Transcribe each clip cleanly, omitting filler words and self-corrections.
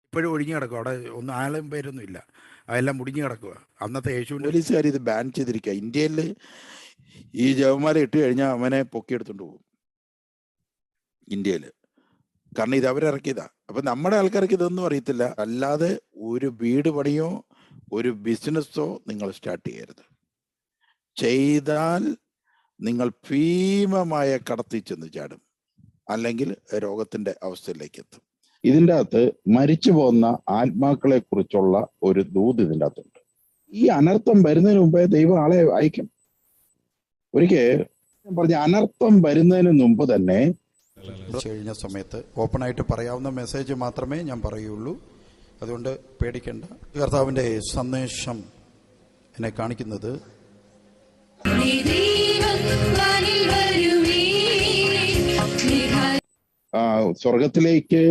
ഇപ്പോഴും ഒഴിഞ്ഞു കിടക്കുക. അവിടെ ഒന്നും ആളും പേരൊന്നും ഇല്ല, അതെല്ലാം മുടിഞ്ഞു കിടക്കുക. അന്നത്തെ യേശുവിൻ്റെ പോലീസുകാർ ഇത് ബാൻ ചെയ്തിരിക്കുക. ഇന്ത്യയിൽ ഈ ജവന്മാരെ ഇട്ട് കഴിഞ്ഞാൽ അവനെ പൊക്കിയെടുത്തോണ്ട് പോകും ഇന്ത്യയിൽ. കാരണം ഇത് അവരിറക്കിയതാ. അപ്പൊ നമ്മുടെ ആൾക്കാർക്ക് ഇതൊന്നും അറിയത്തില്ല. അല്ലാതെ ഒരു വീട് പണിയോ ഒരു ബിസിനസ്സോ നിങ്ങൾ സ്റ്റാർട്ട് ചെയ്യരുത്. ചെയ്താൽ നിങ്ങൾ ഭീമമായ കടത്തിൽ ചെന്ന് ചാടും, അല്ലെങ്കിൽ രോഗത്തിന്റെ അവസ്ഥയിലേക്ക് എത്തും. ഇതിൻ്റെ അകത്ത് മരിച്ചു പോകുന്ന ആത്മാക്കളെ കുറിച്ചുള്ള ഒരു ദൂത് ഇതിൻ്റെ അകത്തുണ്ട്. ഈ അനർത്ഥം വരുന്നതിന് മുമ്പേ ദൈവം ആളെ അയക്കും. ഒരിക്കൽ പറഞ്ഞ അനർത്ഥം വരുന്നതിന് മുമ്പ് തന്നെ കഴിഞ്ഞ സമയത്ത് ഓപ്പണായിട്ട് പറയാവുന്ന മെസ്സേജ് മാത്രമേ ഞാൻ പറയുള്ളൂ. അതുകൊണ്ട് പേടിക്കേണ്ട. കർത്താവിൻ്റെ സന്ദേശം എന്നെ കാണിക്കുന്നത് സ്വർഗത്തിലേക്ക്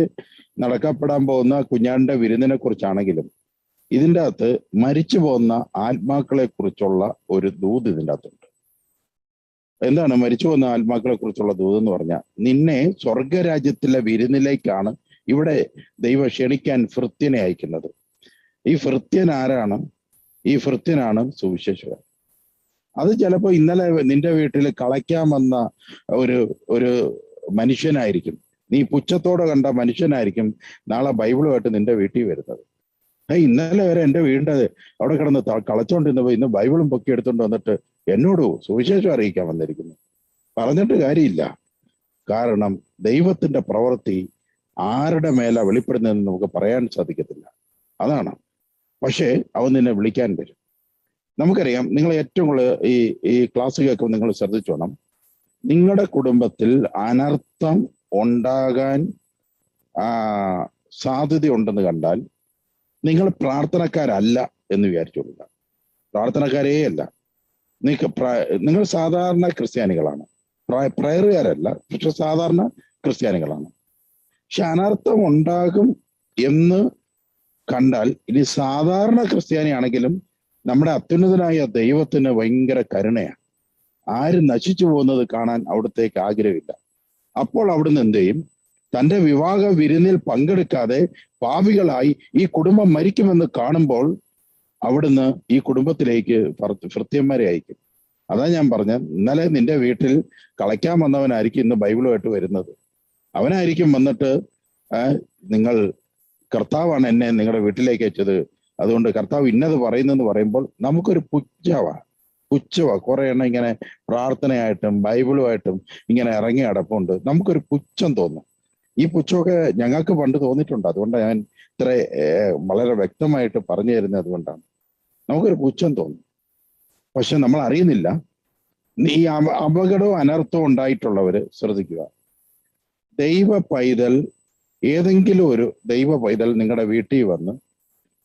നടക്കപ്പെടാൻ പോകുന്ന കുഞ്ഞാടിന്റെ വിരുന്നിനെ കുറിച്ചാണെങ്കിലും ഇതിൻ്റെ അകത്ത് മരിച്ചു പോകുന്ന ആത്മാക്കളെ കുറിച്ചുള്ള ഒരു ദൂത് ഇതിൻ്റെ അകത്തുണ്ട്. എന്താണ് മരിച്ചു പോകുന്ന ആത്മാക്കളെ കുറിച്ചുള്ള ദൂത് എന്ന് പറഞ്ഞാൽ, നിന്നെ സ്വർഗരാജ്യത്തിലെ വിരുന്നിലേക്കാണ് ഇവിടെ ദൈവം ക്ഷണിക്കാൻ ഭൃത്യനെ അയക്കുന്നത്. ഈ ഭൃത്യൻ ആരാണ്? ഈ ഭൃത്യനാണ് സുവിശേഷകൻ. അത് ചിലപ്പോൾ ഇന്നലെ നിന്റെ വീട്ടിൽ കളയ്ക്കാൻ വന്ന ഒരു മനുഷ്യനായിരിക്കും, നീ പുച്ഛത്തോടെ കണ്ട മനുഷ്യനായിരിക്കും നാളെ ബൈബിളുമായിട്ട് നിന്റെ വീട്ടിൽ വരുന്നത്. ഇന്നലെ വരെ എൻ്റെ വീടിൻ്റെ അവിടെ കിടന്ന് കളച്ചോണ്ടിരുന്നപ്പോൾ ഇന്ന് ബൈബിളും പൊക്കി എടുത്തോണ്ട് വന്നിട്ട് എന്നോട് സുവിശേഷം അറിയിക്കാൻ വന്നിരിക്കുന്നു. പറഞ്ഞിട്ട് കാര്യമില്ല. കാരണം ദൈവത്തിന്റെ പ്രവൃത്തി ആരുടെ മേല വെളിപ്പെടുന്നതെന്ന് നമുക്ക് പറയാൻ സാധിക്കത്തില്ല. അതാണ്. പക്ഷേ അവൻ നിന്നെ വിളിക്കാൻ വരും. നമുക്കറിയാം, നിങ്ങൾ ഏറ്റവും കൂടുതൽ ഈ ക്ലാസ് കേൾക്കുമ്പോൾ നിങ്ങൾ ശ്രദ്ധിച്ചോണം, നിങ്ങളുടെ കുടുംബത്തിൽ അനർത്ഥം ഉണ്ടാകാൻ സാധ്യതയുണ്ടെന്ന് കണ്ടാൽ നിങ്ങൾ പ്രാർത്ഥനക്കാരല്ല എന്ന് വിചാരിച്ചോളുക. പ്രാർത്ഥനക്കാരേ അല്ല. നിങ്ങൾ സാധാരണ ക്രിസ്ത്യാനികളാണ്, പ്രയറുകാരല്ല, പക്ഷെ സാധാരണ ക്രിസ്ത്യാനികളാണ്. പക്ഷെ അനർത്ഥം ഉണ്ടാകും എന്ന് കണ്ടാൽ ഇനി സാധാരണ ക്രിസ്ത്യാനിയാണെങ്കിലും നമ്മുടെ അത്യുന്നതനായ ദൈവത്തിന് ഭയങ്കര കരുണയാണ്. ആരും നശിച്ചു പോകുന്നത് കാണാൻ അവിടത്തേക്ക് ആഗ്രഹമില്ല. അപ്പോൾ അവിടുന്ന് എന്ത് ചെയ്യും? തൻ്റെ വിവാഹ വിരുന്നിൽ പങ്കെടുക്കാതെ പാപികളായി ഈ കുടുംബം മരിക്കുമെന്ന് കാണുമ്പോൾ അവിടുന്ന് ഈ കുടുംബത്തിലേക്ക് ഭൃത്യന്മാരെ അയക്കും. അതാ ഞാൻ പറഞ്ഞത്, ഇന്നലെ നിന്റെ വീട്ടിൽ കളയ്ക്കാൻ വന്നവനായിരിക്കും ഇന്ന് ബൈബിളുമായിട്ട് വരുന്നത്. അവനായിരിക്കും വന്നിട്ട് നിങ്ങൾ കർത്താവാണ് എന്നെ നിങ്ങളുടെ വീട്ടിലേക്ക് അയച്ചത്, അതുകൊണ്ട് കർത്താവ് ഇന്നത് പറയുന്നെന്ന് പറയുമ്പോൾ നമുക്കൊരു പുച്ഛവാ. കുറെ എണ്ണം ഇങ്ങനെ പ്രാർത്ഥനയായിട്ടും ബൈബിളുമായിട്ടും ഇങ്ങനെ ഇറങ്ങി അടപ്പുണ്ട്. നമുക്കൊരു പുച്ഛം തോന്നും. ഈ പുച്ഛമൊക്കെ ഞങ്ങൾക്ക് പണ്ട് തോന്നിയിട്ടുണ്ട്. അതുകൊണ്ടാണ് ഞാൻ ഇത്ര വളരെ വ്യക്തമായിട്ട് പറഞ്ഞു തരുന്നത്. അതുകൊണ്ടാണ് നമുക്കൊരു പുച്ഛം തോന്നും. പക്ഷെ നമ്മൾ അറിയുന്നില്ല. ഈ അപകടവും അനർത്ഥവും ഉണ്ടായിട്ടുള്ളവര് ശ്രദ്ധിക്കുക. ദൈവ പൈതൽ, ഏതെങ്കിലും ഒരു ദൈവ പൈതൽ നിങ്ങളുടെ വീട്ടിൽ വന്ന്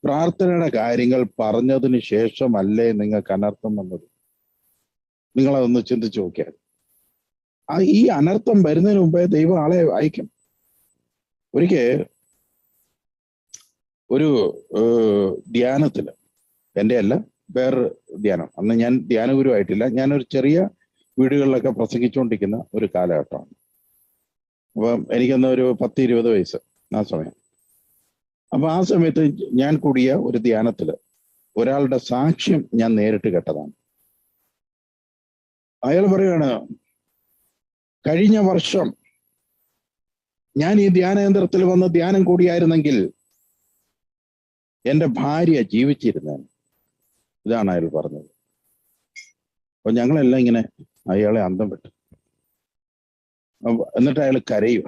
പ്രാർത്ഥനയുടെ കാര്യങ്ങൾ പറഞ്ഞതിന് ശേഷമല്ലേ നിങ്ങൾക്ക് അനർത്ഥം വന്നത്? നിങ്ങളതൊന്ന് ചിന്തിച്ചു നോക്കിയാൽ. ഈ അനർത്ഥം വരുന്നതിന് മുമ്പേ ദൈവം ആളെ അയക്കും. ഒരിക്കൽ ഒരു ധ്യാനത്തില്, എൻ്റെ അല്ല വേറൊരു ധ്യാനം, അന്ന് ഞാൻ ധ്യാനഗുരു ആയിട്ടില്ല, ഞാനൊരു ചെറിയ വീടുകളിലൊക്കെ പ്രസംഗിച്ചുകൊണ്ടിരിക്കുന്ന ഒരു കാലഘട്ടമാണ്. അപ്പം എനിക്കന്ന് ഒരു 10-20 വയസ്സ് ആ സമയം. അപ്പൊ ആ സമയത്ത് ഞാൻ കൂടിയ ഒരു ധ്യാനത്തില് ഒരാളുടെ സാക്ഷ്യം ഞാൻ നേരിട്ട് കേട്ടതാണ്. അയാൾ പറയുകയാണ്, കഴിഞ്ഞ വർഷം ഞാൻ ഈ ധ്യാനകേന്ദ്രത്തിൽ വന്ന് ധ്യാനം കൂടിയായിരുന്നെങ്കിൽ എൻ്റെ ഭാര്യ ജീവിച്ചിരുന്നേനെ. ഇതാണ് അയാൾ പറഞ്ഞത്. അപ്പൊ ഞങ്ങളെല്ലാം ഇങ്ങനെ അയാളെ അന്തം വിട്ടു. എന്നിട്ട് അയാൾ കരയുക,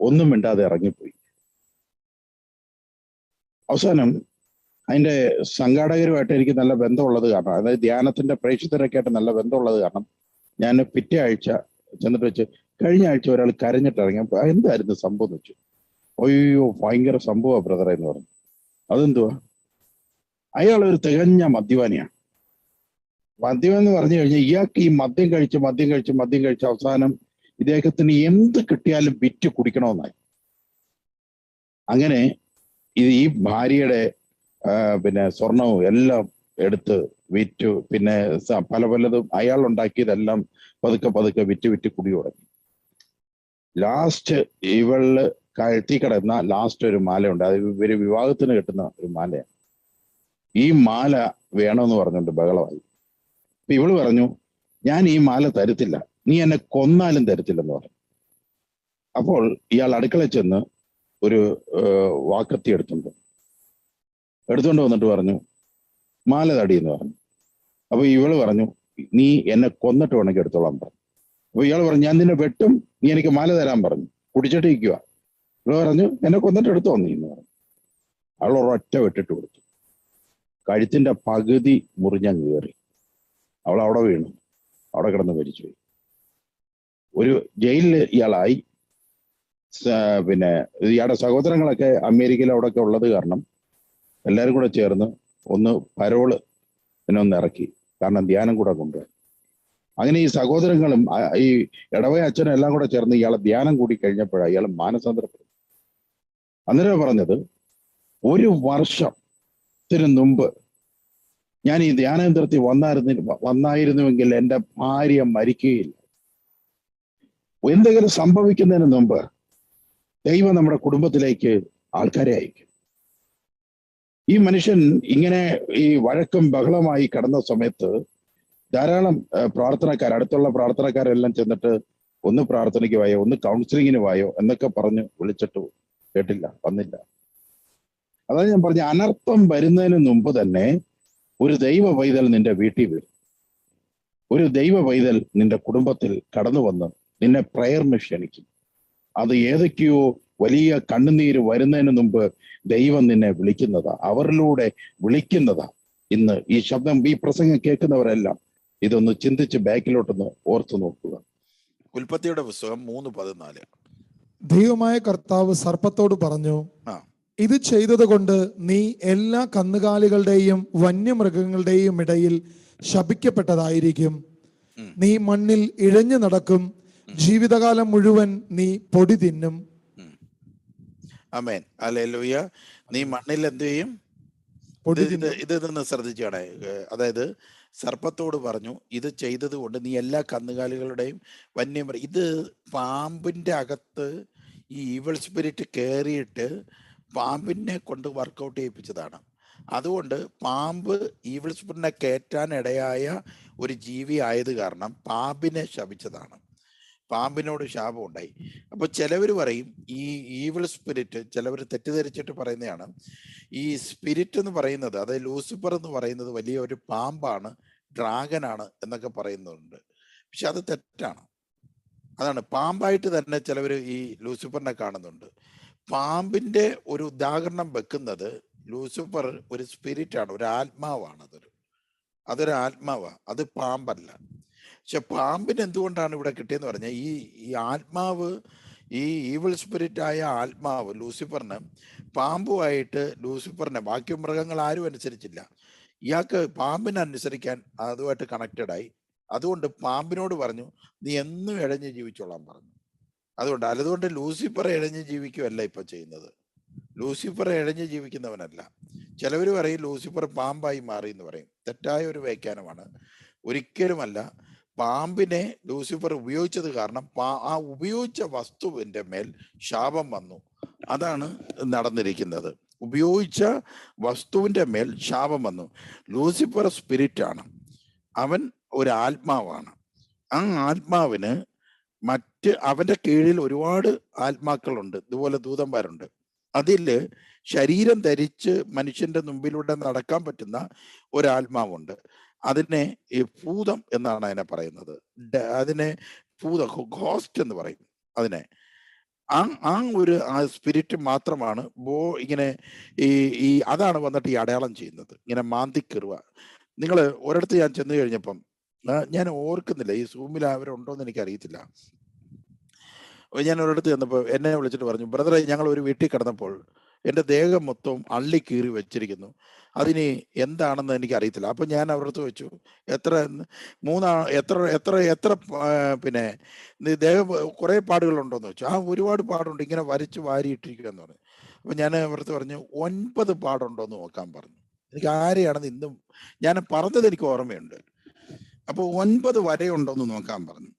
ഒന്നും മിണ്ടാതെ ഇറങ്ങിപ്പോയി. അവസാനം അതിൻ്റെ സംഘാടകരുമായിട്ട് എനിക്ക് നല്ല ബന്ധമുള്ളത് കാരണം, അതായത് ധ്യാനത്തിന്റെ പ്രേക്ഷിതരൊക്കെ ആയിട്ട് നല്ല ബന്ധമുള്ളത് കാരണം, ഞാൻ പിറ്റേ ആഴ്ച ചെന്നിട്ട് വെച്ച് കഴിഞ്ഞ ആഴ്ച ഒരാൾ കരഞ്ഞിട്ട് ഇറങ്ങിയപ്പോൾ എന്തായിരുന്നു സംഭവം എന്ന് വെച്ചു. അയ്യോ ഭയങ്കര സംഭവമാണ് ബ്രദറെ എന്ന് പറഞ്ഞു. അതെന്തുവാ? അയാൾ ഒരു തികഞ്ഞ മദ്യപാനിയാണ്. മദ്യം എന്ന് പറഞ്ഞു കഴിഞ്ഞാൽ ഇയാൾക്ക് ഈ മദ്യം കഴിച്ച് അവസാനം ഇദ്ദേഹത്തിന് എന്ത് കിട്ടിയാലും വിറ്റ് കുടിക്കണമെന്നായി. അങ്ങനെ ഈ ഭാര്യയുടെ പിന്നെ സ്വർണവും എല്ലാം എടുത്ത് വിറ്റു. പിന്നെ പലതും അയാൾ ഉണ്ടാക്കിയതെല്ലാം പതുക്കെ വിറ്റ് കുടി തുടങ്ങി. ലാസ്റ്റ് കഴുത്തി കിടന്ന ലാസ്റ്റ് ഒരു മാലയുണ്ട്. അത് ഇവര് വിവാഹത്തിന് കെട്ടുന്ന ഒരു മാലയാണ്. ഈ മാല വേണമെന്ന് പറഞ്ഞുകൊണ്ട് ബഹളമായി. അപ്പൊ ഇവള് പറഞ്ഞു, ഞാൻ ഈ മാല തരത്തില്ല, നീ എന്നെ കൊന്നാലും തരത്തില്ലെന്ന് പറഞ്ഞു. അപ്പോൾ ഇയാൾ അടുക്കളയിൽ ചെന്ന് ഒരു വാക്കത്തി എടുത്തുകൊണ്ട് വന്നിട്ട് പറഞ്ഞു, മാല തടി എന്ന് പറഞ്ഞു. അപ്പൊ ഇവള് പറഞ്ഞു, നീ എന്നെ കൊന്നിട്ട് വേണമെങ്കിൽ എടുത്തോളാൻ പറഞ്ഞു. അപ്പൊ ഇയാൾ പറഞ്ഞു, ഞാൻ നിന്നെ വെട്ടും, നീ എനിക്ക് മാല തരാൻ പറഞ്ഞു. കുടിച്ചിട്ട് ഇരിക്കുക. ഇവള് പറഞ്ഞു, എന്നെ കൊന്നിട്ട് എടുത്തോ നീ എന്ന് പറഞ്ഞു. അവൾ ഒരൊറ്റ വെട്ടിട്ട് കൊടുത്തു. കഴുത്തിന്റെ പകുതി മുറിഞ്ഞങ്ങ് കയറി. അവൾ അവിടെ വീണു, അവിടെ കിടന്ന് മരിച്ചുപോയി. ഒരു ജയിലിൽ ഇയാളായി. പിന്നെ ഇയാളുടെ സഹോദരങ്ങളൊക്കെ അമേരിക്കയിൽ അവിടെയൊക്കെ ഉള്ളത് കാരണം എല്ലാവരും കൂടെ ചേർന്ന് ഒന്ന് പരോള് ഒന്ന് ഇറക്കി. കാരണം ധ്യാനം കൂടെ കൊണ്ടുപോയി. അങ്ങനെ ഈ സഹോദരങ്ങളും ഈ ഇടവയ അച്ഛനും എല്ലാം കൂടെ ചേർന്ന് ഇയാളെ ധ്യാനം കൂടി കഴിഞ്ഞപ്പോഴാണ് ഇയാൾ മാനസാന്തരപ്പെടും. അന്നേരം പറഞ്ഞത്, 1 വർഷത്തിന് മുമ്പ് ഞാൻ ഈ ധ്യാനേന്ദ്രത്തിൽ വന്നായിരുന്നുവെങ്കിൽ എൻ്റെ ഭാര്യ മരിക്കുകയില്ല. എന്തെങ്കിലും സംഭവിക്കുന്നതിന് മുമ്പ് ദൈവം നമ്മുടെ കുടുംബത്തിലേക്ക് ആൾക്കാരെ അയക്കും. ഈ മനുഷ്യൻ ഇങ്ങനെ ഈ വഴക്കും ബഹളമായി കടന്ന സമയത്ത് ധാരാളം അടുത്തുള്ള പ്രാർത്ഥനക്കാരെല്ലാം ചെന്നിട്ട് ഒന്ന് പ്രാർത്ഥനയ്ക്ക് വായോ, ഒന്ന് കൗൺസിലിങ്ങിന് വായോ എന്നൊക്കെ പറഞ്ഞ് വിളിച്ചിട്ട് കേട്ടില്ല, വന്നില്ല. അതാണ് ഞാൻ പറഞ്ഞ, അനർത്ഥം വരുന്നതിന് മുമ്പ് തന്നെ ഒരു ദൈവ പൈതൽ നിന്റെ വീട്ടിൽ വരും. ഒരു ദൈവ പൈതൽ നിന്റെ കുടുംബത്തിൽ കടന്നു വന്ന് നിന്നെ പ്രയറിന് ക്ഷണിക്കും. അത് ഏതൊക്കെയോ വലിയ കണ്ണുനീര് വരുന്നതിന് മുമ്പ് ദൈവം നിന്നെ വിളിക്കുന്നതാ, അവരിലൂടെ വിളിക്കുന്നതാ. ഇന്ന് ഈ ശബ്ദം, ഈ പ്രസംഗം കേൾക്കുന്നവരെല്ലാം ഇതൊന്ന് ചിന്തിച്ച് ബാക്കിലോട്ടൊന്ന് ഓർത്തു നോക്കുക. ഉൽപ്പത്തിയുടെ പുസ്തകം 3:14. ദൈവമായ കർത്താവ് സർപ്പത്തോട് പറഞ്ഞു, ഇത് ചെയ്തത് കൊണ്ട് നീ എല്ലാ കന്നുകാലികളുടെയും വന്യമൃഗങ്ങളുടെയും ഇടയിൽ ശപിക്കപ്പെട്ടതായിരിക്കും. നീ മണ്ണിൽ ഇഴഞ്ഞു നടക്കും, ജീവിതകാലം മുഴുവൻ നീ പൊടി തിന്നും. ആമേൻ, ഹല്ലേലൂയ. നീ മണ്ണിൽ എന്ത് ചെയ്യും? ഇത് നിന്ന് ശ്രദ്ധിച്ചാണ്. അതായത് സർപ്പത്തോട് പറഞ്ഞു, ഇത് ചെയ്തത് കൊണ്ട് നീ എല്ലാ കന്നുകാലികളുടെയും വന്യമൃഗം. ഇത് പാമ്പിന്റെ അകത്ത് ഈ ഈവിൾ സ്പിരിറ്റ് കയറിയിട്ട് പാമ്പിനെ കൊണ്ട് വർക്കൗട്ട് ചെയ്യിപ്പിച്ചതാണ്. അതുകൊണ്ട് പാമ്പ് ഈവിൾ സ്പിരിറ്റിനെ കയറ്റാൻ ഇടയായ ഒരു ജീവി ആയത് കാരണം പാമ്പിനെ ശപിച്ചതാണ്. പാമ്പിനോട് ശാപം ഉണ്ടായി. അപ്പൊ ചിലവർ പറയും ഈ ഈവിൾ സ്പിരിറ്റ്, ചിലവർ തെറ്റിദ്ധരിച്ചിട്ട് പറയുന്നതാണ്, ഈ സ്പിരിറ്റ് എന്ന് പറയുന്നത്, അതായത് ലൂസിഫർ എന്ന് പറയുന്നത് വലിയ ഒരു പാമ്പാണ്, ഡ്രാഗനാണ് എന്നൊക്കെ പറയുന്നുണ്ട്. പക്ഷെ അത് തെറ്റാണ്. അതാണ്, പാമ്പായിട്ട് തന്നെ ചിലവർ ഈ ലൂസിഫറിനെ കാണുന്നുണ്ട്. പാമ്പിന്റെ ഒരു ഉദാഹരണം വെക്കുന്നത്, ലൂസിഫർ ഒരു സ്പിരിറ്റ് ആണ്, ഒരു ആത്മാവാണ്. അതൊരു ആത്മാവാണ്, അത് പാമ്പല്ല. പക്ഷെ പാമ്പിന് എന്തുകൊണ്ടാണ് ഇവിടെ കിട്ടിയെന്ന് പറഞ്ഞാൽ, ഈ ആത്മാവ്, ഈ ഈവിൾ സ്പിരിറ്റായ ആത്മാവ് ലൂസിഫറിന്, പാമ്പുമായിട്ട് ലൂസിഫറിനെ ബാക്കി മൃഗങ്ങൾ ആരും അനുസരിച്ചില്ല. ഇയാൾക്ക് പാമ്പിനെ അനുസരിക്കാൻ അതുമായിട്ട് കണക്റ്റഡായി. അതുകൊണ്ട് പാമ്പിനോട് പറഞ്ഞു, നീ എന്നും ഇഴഞ്ഞ് ജീവിച്ചോളാൻ പറഞ്ഞു. അതുകൊണ്ട് ലൂസിഫർ ഇഴഞ്ഞ് ജീവിക്കുകയല്ല ഇപ്പൊ ചെയ്യുന്നത്. ലൂസിഫർ ഇഴഞ്ഞ് ജീവിക്കുന്നവനല്ല. ചിലവർ പറയും ലൂസിഫർ പാമ്പായി മാറി എന്ന് പറയും. തെറ്റായ ഒരു വ്യാഖ്യാനമാണ്. ഒരിക്കലുമല്ല. പാമ്പിനെ ലൂസിഫർ ഉപയോഗിച്ചത് കാരണം ആ ഉപയോഗിച്ച വസ്തുവിന്റെ മേൽ ശാപം വന്നു. അതാണ് നടന്നിരിക്കുന്നത്. ഉപയോഗിച്ച വസ്തുവിന്റെ മേൽ ശാപം വന്നു. ലൂസിഫർ സ്പിരിറ്റ് ആണ്, അവൻ ഒരു ആത്മാവാണ്. ആ ആത്മാവിന് അവന്റെ കീഴിൽ ഒരുപാട് ആത്മാക്കളുണ്ട്, ഇതുപോലെ ദൂതന്മാരുണ്ട്. അതില് ശരീരം ധരിച്ച് മനുഷ്യന്റെ മുമ്പിലൂടെ നടക്കാൻ പറ്റുന്ന ഒരാത്മാവുണ്ട്. അതിനെ ഈ ഭൂതം എന്നാണ് അതിനെ പറയുന്നത്. അതിനെ ഗോസ്റ്റ് എന്ന് പറയും അതിനെ. ആ ഒരു സ്പിരിറ്റ് മാത്രമാണ് ഇങ്ങനെ ഈ അതാണ് വന്നിട്ട് ഈ അടയാളം ചെയ്യുന്നത്, ഇങ്ങനെ മാന്തിക്കീറുക. നിങ്ങൾ ഒരിടത്ത് ഞാൻ ചെന്ന് കഴിഞ്ഞപ്പം, ഞാൻ ഓർക്കുന്നില്ല, ഈ സൂമിൽ അവരുണ്ടോന്ന് എനിക്ക് അറിയത്തില്ല. ഞാൻ ഒരിടത്ത് ചെന്നപ്പോൾ എന്നെ വിളിച്ചിട്ട് പറഞ്ഞു, ബ്രദറെ, ഞങ്ങൾ ഒരു വീട്ടിൽ കിടന്നപ്പോൾ എൻ്റെ ദേഹം മൊത്തം അള്ളി കീറി വെച്ചിരിക്കുന്നു, അതിന് എന്താണെന്ന് എനിക്ക് അറിയത്തില്ല. അപ്പം ഞാൻ അവരുടെ അടുത്ത് വെച്ചു, എത്ര പിന്നെ ദേഹം കുറേ പാടുകളുണ്ടോന്ന് വെച്ചു. ഒരുപാട് പാടുണ്ട്, ഇങ്ങനെ വരച്ച് വാരിയിട്ടിരിക്കുക എന്ന് പറഞ്ഞു. അപ്പം ഞാൻ അവരുടെ പറഞ്ഞു 9 പാടുണ്ടോന്ന് നോക്കാൻ പറഞ്ഞു. എനിക്ക് ആരെയാണെന്ന് ഇന്നും ഞാൻ പറഞ്ഞത് എനിക്ക് ഓർമ്മയുണ്ട്. അപ്പോൾ 9 വരയുണ്ടോന്ന് നോക്കാൻ പറഞ്ഞു.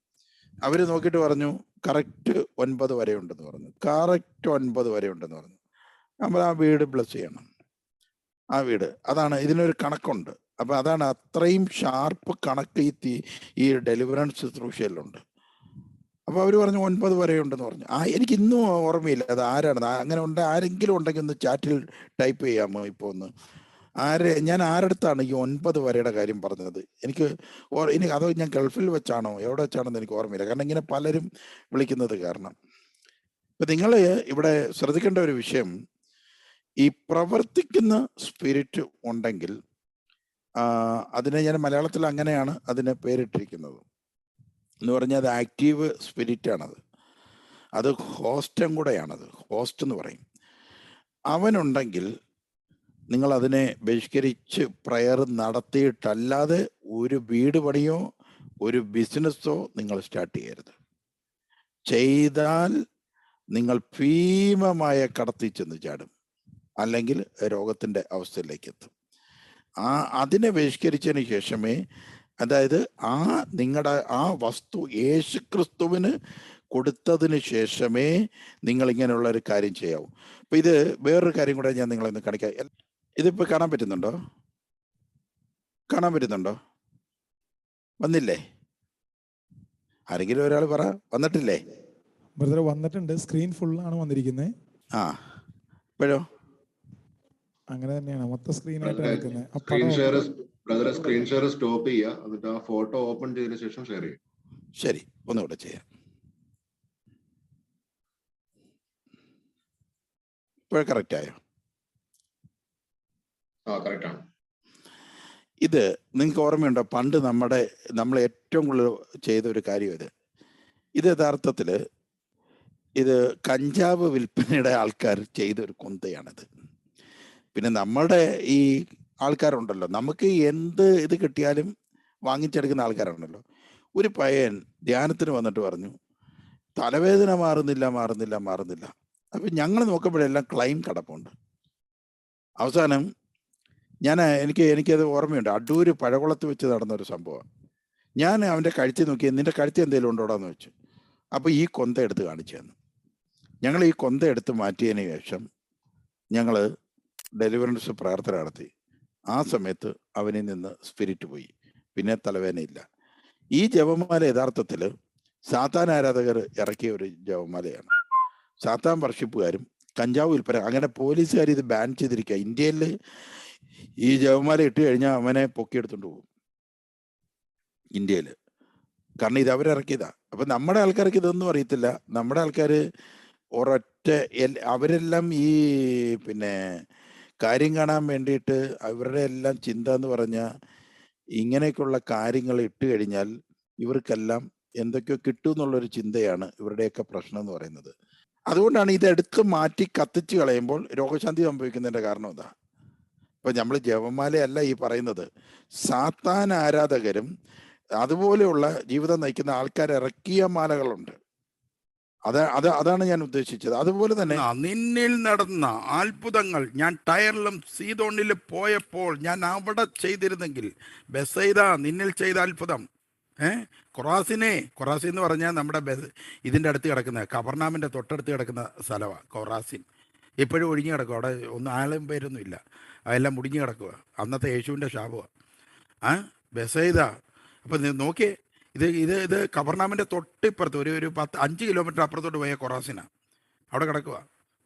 അവർ നോക്കിയിട്ട് പറഞ്ഞു കറക്റ്റ് 9 വരെ ഉണ്ടെന്ന് പറഞ്ഞു. കറക്റ്റ് 9 വരെ ഉണ്ടെന്ന് പറഞ്ഞു. നമ്മൾ ആ വീട് ബ്ലസ് ചെയ്യണം. ആ വീട് അതാണ്, ഇതിനൊരു കണക്കുണ്ട്. അപ്പൊ അതാണ് അത്രയും ഷാർപ്പ് കണക്ക് ഈ ഡെലിവറൻസ് ശുശ്രൂഷയിലുണ്ട്. അപ്പൊ അവർ പറഞ്ഞു 9 വരെ ഉണ്ടെന്ന് പറഞ്ഞു. എനിക്ക് ഇന്നും ഓർമ്മയില്ല അത് ആരാണ്. അങ്ങനെ ആരെങ്കിലും ഉണ്ടെങ്കിൽ ഒന്ന് ചാറ്റിൽ ടൈപ്പ് ചെയ്യാമോ ഇപ്പോൾ ഒന്ന്. ഞാൻ ആരടുത്താണ് ഈ 9 വരെയുടെ കാര്യം പറഞ്ഞത്? എനിക്ക് അതോ ഞാൻ ഗൾഫിൽ വെച്ചാണോ എവിടെ വെച്ചാണെന്ന് എനിക്ക് ഓർമ്മയില്ല. കാരണം ഇങ്ങനെ പലരും വിളിക്കുന്നത് കാരണം. ഇപ്പൊ നിങ്ങൾ ഇവിടെ ശ്രദ്ധിക്കേണ്ട ഒരു വിഷയം, ഈ പ്രവർത്തിക്കുന്ന സ്പിരിറ്റ് ഉണ്ടെങ്കിൽ അതിനെ ഞാൻ മലയാളത്തിൽ അങ്ങനെയാണ് അതിനെ പേരിട്ടിരിക്കുന്നത്. എന്ന് പറഞ്ഞാൽ അത് ആക്റ്റീവ് സ്പിരിറ്റ് ആണത്. അത് ഹോസ്റ്റും കൂടെയാണത്. ഹോസ്റ്റ് എന്ന് പറയും. അവനുണ്ടെങ്കിൽ നിങ്ങൾ അതിനെ ബഹിഷ്കരിച്ച് പ്രയർ നടത്തിയിട്ടല്ലാതെ ഒരു വീട് പണിയോ ഒരു ബിസിനസ്സോ നിങ്ങൾ സ്റ്റാർട്ട് ചെയ്യരുത്. ചെയ്താൽ നിങ്ങൾ ഭീമമായ കടത്തിൽ ചെന്ന് ചാടും, അല്ലെങ്കിൽ രോഗത്തിന്റെ അവസ്ഥയിലേക്ക് എത്തും. അതിനെ ബഹിഷ്കരിച്ചതിന് ശേഷമേ, അതായത് നിങ്ങളുടെ ആ വസ്തു യേശുക്രിസ്തുവിന് കൊടുത്തതിന് ശേഷമേ നിങ്ങൾ ഇങ്ങനെയുള്ള ഒരു കാര്യം ചെയ്യാവൂ. അപ്പൊ ഇത് വേറൊരു കാര്യം കൂടെ ഞാൻ നിങ്ങളെ ഒന്ന് കാണിക്കാം. ഇതിപ്പോ കാണാൻ പറ്റുന്നുണ്ടോ? കാണാൻ പറ്റുന്നുണ്ടോ? വന്നില്ലേ? ആരെങ്കിലും ഒരാൾ പറ, വന്നിട്ടില്ലേ? ബ്രദർ വന്നിട്ടുണ്ട്. സ്ക്രീൻ ഫുൾ ആണ് വന്നിരിക്കുന്നത്. ഇപ്പോഴോ? അങ്ങനെ തന്നെയാണ്, മൊത്തം സ്ക്രീനായിട്ട് സ്ക്രീൻ ഷെയർ സ്റ്റോപ്പ് ചെയ്യുക, എന്നിട്ട് ആ ഫോട്ടോ ഓപ്പൺ ചെയ്തതിനു ശേഷം ഷെയർ ചെയ്യും. ശരി, ഒന്നുകൂടെ ചെയ്യാം. ഇപ്പോഴും കറക്റ്റ് ആയോ? കറക്റ്റ് ആണ്. ഇത് നിങ്ങൾക്ക് ഓർമ്മയുണ്ടോ? പണ്ട് നമ്മൾ ഏറ്റവും കൂടുതൽ ചെയ്ത ഒരു കാര്യം ഇത് യഥാർത്ഥത്തിൽ ഇത് കഞ്ചാവ് വിൽപ്പനയുടെ ആൾക്കാർ ചെയ്തൊരു കൊന്തയാണിത്. പിന്നെ നമ്മുടെ ഈ ആൾക്കാരുണ്ടല്ലോ, നമുക്ക് എന്ത് ഇത് കിട്ടിയാലും വാങ്ങിച്ചെടുക്കുന്ന ആൾക്കാരുണ്ടല്ലോ. ഒരു പയ്യൻ ധ്യാനത്തിന് വന്നിട്ട് പറഞ്ഞു, തലവേദന മാറുന്നില്ല. അപ്പൊ ഞങ്ങൾ നോക്കുമ്പോഴെല്ലാം ക്ലൈം കിടപ്പുണ്ട്. അവസാനം എനിക്കത് ഓർമ്മയുണ്ട്. അടൂര് പഴകുളത്ത് വെച്ച് നടന്നൊരു സംഭവം. ഞാൻ അവൻ്റെ കഴുത്തി നോക്കി, നിന്റെ കഴുത്തി എന്തെങ്കിലും ഉണ്ടോടാന്ന് വെച്ചു. അപ്പോൾ ഈ കൊന്ത എടുത്ത് കാണിച്ചു തന്നു. ഞങ്ങൾ ഈ കൊന്ത എടുത്ത് മാറ്റിയതിന് ശേഷം ഞങ്ങൾ ഡെലിവറൻസ് പ്രാർത്ഥന നടത്തി. ആ സമയത്ത് അവനിൽ നിന്ന് സ്പിരിറ്റ് പോയി, പിന്നെ തലവേദനയില്ല. ഈ ജപമാല യഥാർത്ഥത്തിൽ സാത്താൻ ആരാധകർ ഇറക്കിയ ഒരു ജപമാലയാണ്. സാത്താൻ വർഷിപ്പുകാരും കഞ്ചാവ് വിൽപ്പന, അങ്ങനെ പോലീസുകാർ ഇത് ബാൻ ചെയ്തിരിക്കുക. ഇന്ത്യയിൽ ഈ ജപമാല ഇട്ട് കഴിഞ്ഞാൽ അവനെ പൊക്കിയെടുത്തോണ്ട് പോകും ഇന്ത്യയിൽ. കാരണം ഇത് അവരിറക്കിയതാ. അപ്പൊ നമ്മുടെ ആൾക്കാർക്ക് ഇതൊന്നും അറിയത്തില്ല. നമ്മുടെ ആൾക്കാർ അവരെല്ലാം ഈ കാര്യം കാണാൻ വേണ്ടിയിട്ട് അവരുടെ എല്ലാം ചിന്ത എന്ന് പറഞ്ഞാൽ ഇങ്ങനെയൊക്കെയുള്ള കാര്യങ്ങൾ ഇട്ട് കഴിഞ്ഞാൽ ഇവർക്കെല്ലാം എന്തൊക്കെയോ കിട്ടും എന്നുള്ളൊരു ചിന്തയാണ് ഇവരുടെയൊക്കെ പ്രശ്നം എന്ന് പറയുന്നത്. അതുകൊണ്ടാണ് ഇതെടുത്ത് മാറ്റി കത്തിച്ച് കളയുമ്പോൾ രോഗശാന്തി സംഭവിക്കുന്നതിന്റെ കാരണം എന്താ? ഇപ്പൊ നമ്മൾ ജപമാലയല്ല ഈ പറയുന്നത്. സാത്താൻ ആരാധകരും അതുപോലെയുള്ള ജീവിതം നയിക്കുന്ന ആൾക്കാർ ഇറക്കിയ മാലകളുണ്ട്. അതാണ് ഞാൻ ഉദ്ദേശിച്ചത്. അതുപോലെ തന്നെ നിന്നിൽ നടന്ന അത്ഭുതങ്ങൾ ഞാൻ ടയറിലും സീതോണിലും പോയപ്പോൾ ഞാൻ അവിടെ ചെയ്തിരുന്നെങ്കിൽ, ബെസൈദ നിന്നിൽ ചെയ്ത അത്ഭുതം. കൊറാസിൻ എന്ന് പറഞ്ഞാൽ നമ്മുടെ ഇതിൻ്റെ അടുത്ത് കിടക്കുന്ന കബർനാമിൻ്റെ തൊട്ടടുത്ത് കിടക്കുന്ന സ്ഥലമാണ് കൊറാസിൻ. ഇപ്പോഴും ഒഴിഞ്ഞു കിടക്കുക. അവിടെ ഒന്നും ആളും പേരൊന്നും ഇല്ല, അതെല്ലാം മുടിഞ്ഞു കിടക്കുക. അന്നത്തെ യേശുവിൻ്റെ ശാപമാണ് ബെസൈദ. അപ്പം നോക്കിയേ, ഇത് കബർനാമിൻ്റെ തൊട്ടിപ്പുറത്ത് ഒരു 5 കിലോമീറ്റർ അപ്പുറത്തോട്ട് പോയ കൊറാസിനാണ്. അവിടെ കിടക്കുക.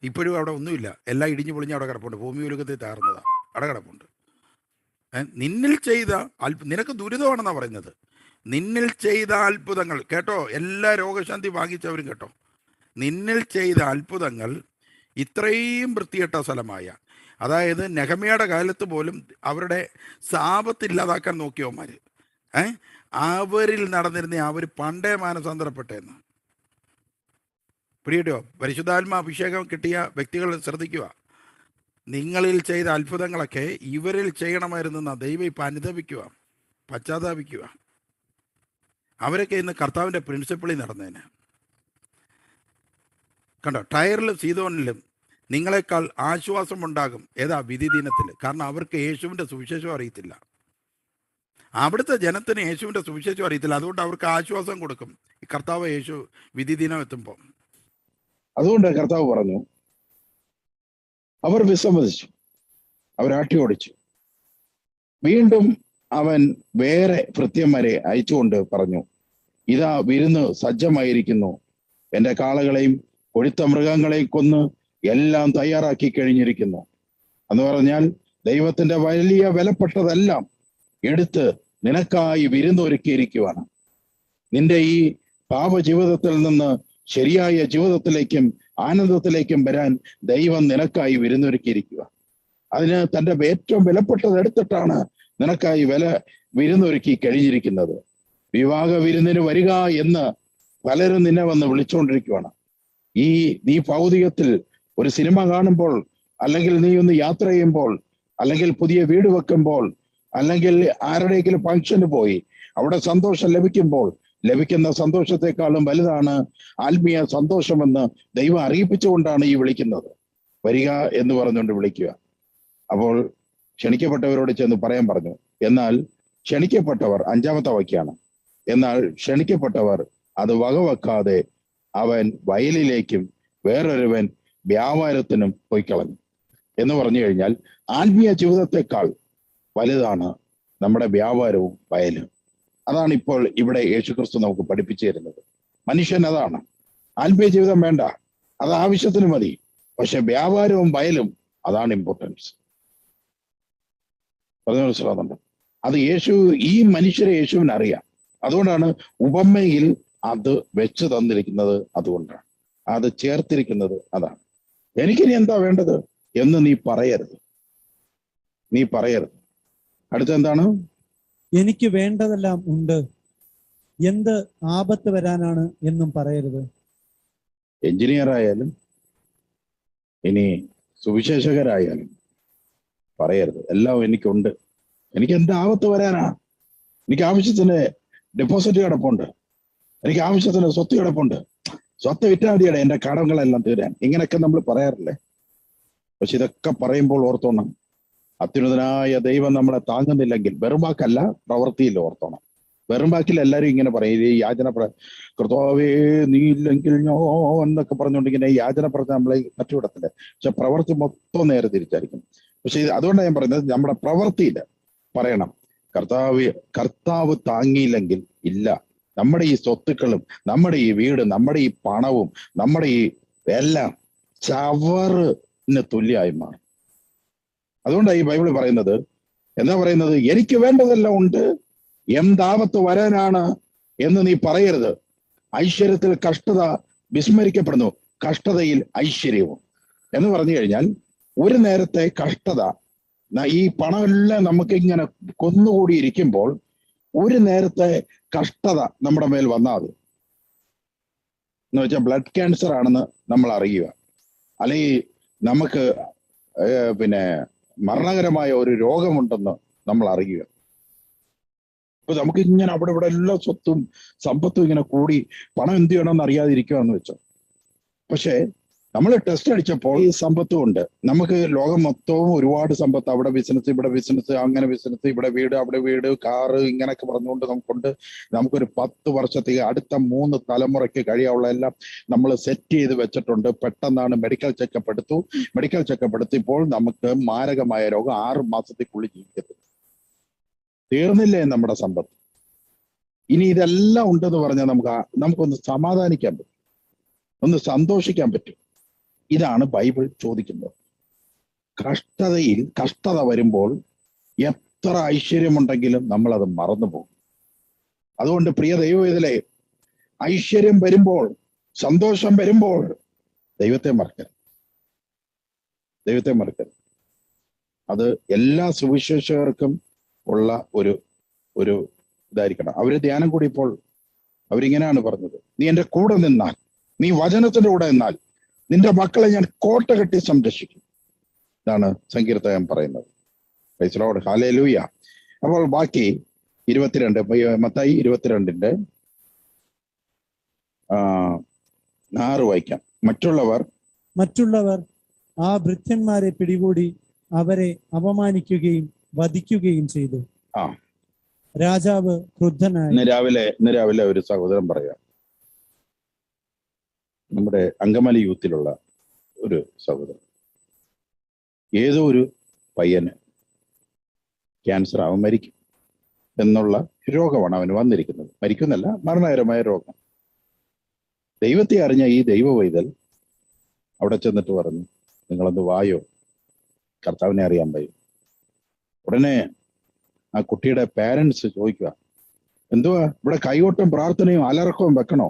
ഇപ്പോഴും അവിടെ ഒന്നുമില്ല, എല്ലാം ഇടിഞ്ഞു പൊളിഞ്ഞ് അവിടെ കിടപ്പുണ്ട്. ഭൂമി ഉലകത്തിൽ താർന്നതാണ്, അവിടെ കിടപ്പുണ്ട്. നിന്നിൽ ചെയ്ത നിനക്ക് ദുരിതമാണെന്നാണ് പറയുന്നത്. നിന്നിൽ ചെയ്ത അത്ഭുതങ്ങൾ കേട്ടോ, എല്ലാ രോഗശാന്തി വാങ്ങിച്ചവരും കേട്ടോ. നിന്നിൽ ചെയ്ത അത്ഭുതങ്ങൾ ഇത്രയും വൃത്തികെട്ട സ്ഥലമായ, അതായത് നെഹമ്യയുടെ കാലത്ത് പോലും അവരുടെ സാപത്തില്ലാതാക്കാൻ നോക്കിയവന്മാർ, അവരിൽ നടന്നിരുന്ന അവർ പണ്ടേ മാനസാന്തരപ്പെട്ടെന്ന് പിടികിട്ടോ. പരിശുദ്ധാത്മ അഭിഷേകം കിട്ടിയ വ്യക്തികൾ ശ്രദ്ധിക്കുക. നിങ്ങളിൽ ചെയ്ത അത്ഭുതങ്ങളൊക്കെ ഇവരിൽ ചെയ്യണമായിരുന്നെന്ന ദൈവം ഇപ്പം അനുദപിക്കുക, പശ്ചാത്താപിക്കുക. അവരൊക്കെ ഇന്ന് കർത്താവിൻ്റെ പ്രിൻസിപ്പിളിൽ നടന്നതിന് കണ്ടോ. ടയറിലും സീതോനിലും നിങ്ങളെക്കാൾ ആശ്വാസമുണ്ടാകും. ഏതാ? വിധി ദിനത്തിൽ. കാരണം അവർക്ക് യേശുവിൻ്റെ സുവിശേഷം അറിയത്തില്ല. അവിടുത്തെ ജനത്തിന് യേശുവിൻ്റെ സുവിശേഷം അറിയത്തില്ല. അതുകൊണ്ട് അവർക്ക് ആശ്വാസം കൊടുക്കും ഈ കർത്താവ് യേശു വിധി ദിനം എത്തുമ്പോൾ. അതുകൊണ്ട് കർത്താവ് പറഞ്ഞു, അവർ വിസമ്മതിച്ചു, അവരാട്ടി ഓടിച്ചു. വീണ്ടും അവൻ വേറെ ഭൃത്യന്മാരെ അയച്ചുകൊണ്ട് പറഞ്ഞു, ഇതാ വിരുന്ന് സജ്ജമായിരിക്കുന്നു, എൻ്റെ കാളകളെയും കൊഴുത്ത മൃഗങ്ങളെയും കൊന്ന് എല്ലാം തയ്യാറാക്കി കഴിഞ്ഞിരിക്കുന്നു. എന്ന് പറഞ്ഞാൽ ദൈവത്തിന്റെ വലിയ വിലപ്പെട്ടതെല്ലാം എടുത്ത് നിനക്കായി വിരുന്നൊരുക്കിയിരിക്കുവാണ്. നിന്റെ ഈ പാപ ജീവിതത്തിൽ നിന്ന് ശരിയായ ജീവിതത്തിലേക്കും ആനന്ദത്തിലേക്കും വരാൻ ദൈവം നിനക്കായി വിരുന്നൊരുക്കിയിരിക്കുക. അതിന് തന്റെ ഏറ്റവും വിലപ്പെട്ടത് എടുത്തിട്ടാണ് നിനക്കായി വിരുന്നൊരുക്കി കഴിഞ്ഞിരിക്കുന്നത്. വിവാഹ വിരുന്നിന് വരിക എന്ന് പലരും നിന്നെ വന്ന് വിളിച്ചുകൊണ്ടിരിക്കുകയാണ്. നീ ഭൗതികത്തിൽ ഒരു സിനിമ കാണുമ്പോൾ, അല്ലെങ്കിൽ നീ ഒന്ന് യാത്ര ചെയ്യുമ്പോൾ, അല്ലെങ്കിൽ പുതിയ വീട് വെക്കുമ്പോൾ, അല്ലെങ്കിൽ ആരുടെയെങ്കിലും ഫംഗ്ഷന് പോയി അവിടെ സന്തോഷം ലഭിക്കുമ്പോൾ ലഭിക്കുന്ന സന്തോഷത്തെക്കാളും വലുതാണ് ആത്മീയ സന്തോഷമെന്ന് ദൈവം അറിയിപ്പിച്ചുകൊണ്ടാണ് ഈ വിളിക്കുന്നത്. വരിക എന്ന് പറഞ്ഞുകൊണ്ട് വിളിക്കുക. അപ്പോൾ ക്ഷണിക്കപ്പെട്ടവരോട് ചെന്ന് പറയാൻ പറഞ്ഞു. എന്നാൽ ക്ഷണിക്കപ്പെട്ടവർ, 5-ാമത്തെ വാക്യാണ്, എന്നാൽ ക്ഷണിക്കപ്പെട്ടവർ അത് വകവെക്കാതെ അവൻ വയലിലേക്കും വേറൊരുവൻ വ്യാപാരത്തിനും പോയിക്കളഞ്ഞു. എന്ന് പറഞ്ഞു കഴിഞ്ഞാൽ ആത്മീയ ജീവിതത്തെക്കാൾ വലുതാണ് നമ്മുടെ വ്യാപാരവും വയലും. അതാണ് ഇപ്പോൾ ഇവിടെ യേശുക്രിസ്തു നമുക്ക് പഠിപ്പിച്ചു തരുന്നത്. മനുഷ്യൻ അതാണ്. ആത്മീയ ജീവിതം വേണ്ട, അത് ആവശ്യത്തിന് മതി. പക്ഷെ വ്യാപാരവും വയലും, അതാണ് ഇമ്പോർട്ടൻസ്. പറഞ്ഞു മനസ്സിലാകുന്നുണ്ട്? അത് ഈ മനുഷ്യരെ യേശുവിന് അറിയാം. അതുകൊണ്ടാണ് ഉപമയിൽ അത് വെച്ച് തന്നിരിക്കുന്നത്. അതുകൊണ്ടാണ് അത് ചേർത്തിരിക്കുന്നത്. അതാണ് എനിക്കിനി എന്താ വേണ്ടത് എന്ന് നീ പറയരുത്. അടുത്ത എന്താണ്? എനിക്ക് വേണ്ടതെല്ലാം ഉണ്ട്, എന്ത് ആപത്ത് വരാനാണ് എന്നും പറയരുത്. എഞ്ചിനീയർ ആയാലും ഇനി സുവിശേഷകരായാലും പറയരുത് എല്ലാം എനിക്കുണ്ട്, എനിക്ക് എന്ത് ആപത്ത് വരാനാ, എനിക്ക് ആവശ്യത്തിന് ഡെപ്പോസിറ്റ് കിടപ്പുണ്ട്, എനിക്ക് ആവശ്യത്തിന് സ്വത്ത് കിടപ്പുണ്ട്, സ്വത്ത് വിറ്റാൽ മതിയുടെ എൻ്റെ കടങ്ങളെല്ലാം തീരാൻ. ഇങ്ങനെയൊക്കെ നമ്മൾ പറയാറില്ലേ? പക്ഷെ ഇതൊക്കെ പറയുമ്പോൾ ഓർത്തോണം, അത്യുന്നതനായ ദൈവം നമ്മളെ താങ്ങുന്നില്ലെങ്കിൽ, വെറുമ്പാക്കല്ല പ്രവൃത്തിയിൽ ഓർത്തോണം. വെറുമ്പാക്കിൽ എല്ലാവരും ഇങ്ങനെ പറയും, ഈ യാചന കർത്താവേ നീ ഇല്ലെങ്കിൽ ഞാൻ എന്നൊക്കെ പറഞ്ഞുകൊണ്ട് ഇങ്ങനെ യാചന പറഞ്ഞ നമ്മളെ പറ്റുവിടത്തില്ല. പക്ഷെ പ്രവൃത്തി മൊത്തം നേരെ തിരിച്ചായിരിക്കും. പക്ഷെ അതുകൊണ്ടാണ് ഞാൻ പറയുന്നത്, നമ്മുടെ പ്രവൃത്തിയിൽ പറയണം, കർത്താവ് താങ്ങിയില്ലെങ്കിൽ ഇല്ല, നമ്മുടെ ഈ സ്വത്തുക്കളും നമ്മുടെ ഈ വീട് നമ്മുടെ ഈ പണവും നമ്മുടെ ഈ എല്ലാം ചവറിന് തുല്യമായി മാറും. അതുകൊണ്ടാണ് ഈ ബൈബിൾ പറയുന്നത്, എന്താ പറയുന്നത്? എനിക്ക് വേണ്ടതെല്ലാം ഉണ്ട്, എന്താപത്ത് വരാനാണ് എന്ന് നീ പറയരുത്. ഐശ്വര്യത്തിൽ കഷ്ടത വിസ്മരിക്കപ്പെടുന്നു, കഷ്ടതയിൽ ഐശ്വര്യവും. എന്ന് പറഞ്ഞു കഴിഞ്ഞാൽ ഒരു നേരത്തെ കഷ്ടത, ഈ പണമെല്ലാം നമുക്ക് ഇങ്ങനെ കൊന്നുകൂടിയിരിക്കുമ്പോൾ ഒരു നേരത്തെ കഷ്ടത നമ്മുടെ മേൽ വന്നാൽ, എന്ന് വെച്ചാൽ ബ്ലഡ് ക്യാൻസർ ആണെന്ന് നമ്മൾ അറിയുക, അല്ലെങ്കിൽ നമുക്ക് മരണകരമായ ഒരു രോഗമുണ്ടെന്ന് നമ്മൾ അറിയുക. ഇപ്പൊ നമുക്ക് ഇങ്ങനെ അവിടെ ഇവിടെ എല്ലാ സ്വത്തും സമ്പത്തും ഇങ്ങനെ കൂടി പണം എന്ത് ചെയ്യണമെന്ന് അറിയാതിരിക്കുകയെന്ന് വെച്ചോ. പക്ഷെ നമ്മൾ ടെസ്റ്റ് അടിച്ചപ്പോൾ ഈ സമ്പത്തും ഉണ്ട്. നമുക്ക് ലോകം മൊത്തവും ഒരുപാട് സമ്പത്ത്, അവിടെ ബിസിനസ് ഇവിടെ ബിസിനസ്, അങ്ങനെ ബിസിനസ്, ഇവിടെ വീട് അവിടെ വീട്, കാറ്, ഇങ്ങനെയൊക്കെ പറഞ്ഞുകൊണ്ട് നമുക്കുണ്ട്. നമുക്കൊരു 10 വർഷത്തേക്ക് അടുത്ത 3 തലമുറയ്ക്ക് കഴിയാനുള്ള എല്ലാം നമ്മൾ സെറ്റ് ചെയ്ത് വെച്ചിട്ടുണ്ട്. പെട്ടെന്നാണ് മെഡിക്കൽ ചെക്കപ്പ് എടുത്തു. മെഡിക്കൽ ചെക്കപ്പ് എടുത്തപ്പോൾ നമുക്ക് മാരകമായ രോഗം 6 മാസത്തേക്കുള്ളിൽ ജീവിക്കത്തില്ല. തീർന്നില്ലേ നമ്മുടെ സമ്പത്ത്? ഇനി ഇതെല്ലാം ഉണ്ടെന്ന് പറഞ്ഞാൽ നമുക്കൊന്ന് സമാധാനിക്കാൻ പറ്റും, ഒന്ന് സന്തോഷിക്കാൻ പറ്റും. ഇതാണ് ബൈബിൾ ചോദിക്കുന്നത്. കഷ്ടത വരുമ്പോൾ എത്ര ഐശ്വര്യമുണ്ടെങ്കിലും നമ്മളത് മറന്നുപോകും. അതുകൊണ്ട് പ്രിയ ദൈവവേദലേ, ഐശ്വര്യം വരുമ്പോൾ, സന്തോഷം വരുമ്പോൾ ദൈവത്തെ മറക്കരുത്. അത് എല്ലാ സുവിശേഷകർക്കും ഉള്ള ഒരു ഇതായിരിക്കണം. അവര് ധ്യാനം കൂടിയപ്പോൾ അവരിങ്ങനെയാണ് പറഞ്ഞത്, നീ എൻ്റെ കൂടെ നിന്നാൽ, നീ വചനത്തിന്റെ കൂടെ നിന്നാൽ നിന്റെ മക്കളെ ഞാൻ കോട്ട കെട്ടി സംരക്ഷിക്കും. ഇതാണ് സങ്കീർത്തകൻ പറയുന്നത്. Praise lord, hallelujah. അപ്പോൾ ബാക്കി 22, മത്തായി 22-ന്റെ 6 വായിക്കാം. മറ്റുള്ളവർ ആ ഭൃത്യന്മാരെ പിടികൂടി അവരെ അപമാനിക്കുകയും വധിക്കുകയും ചെയ്തു. രാജാവ് ക്രുദ്ധനായി. ഇന്ന് രാവിലെ ഒരു സഹോദരൻ പറയാം, നമ്മുടെ അങ്കമാലി യൂത്തിലുള്ള ഒരു സഹോദരൻ, ഏതോ ഒരു പയ്യന് ക്യാൻസർ, അവൻ മരിക്കും എന്നുള്ള രോഗമാണ് അവന് വന്നിരിക്കുന്നത്. മരിക്കുന്നല്ല, മരണകരമായ രോഗം. ദൈവത്തെ അറിഞ്ഞ ഈ ദൈവവൈതൽ അവിടെ ചെന്നിട്ട് പറഞ്ഞു, നിങ്ങളൊന്ന് വായോ, കർത്താവിനെ അറിയാൻ വയ്യ. ഉടനെ ആ കുട്ടിയുടെ പാരൻസ് ചോദിക്കുക, എന്തുവാ ഇവിടെ കൈകൊട്ടും പ്രാർത്ഥനയും അലർക്കവും വെക്കണോ?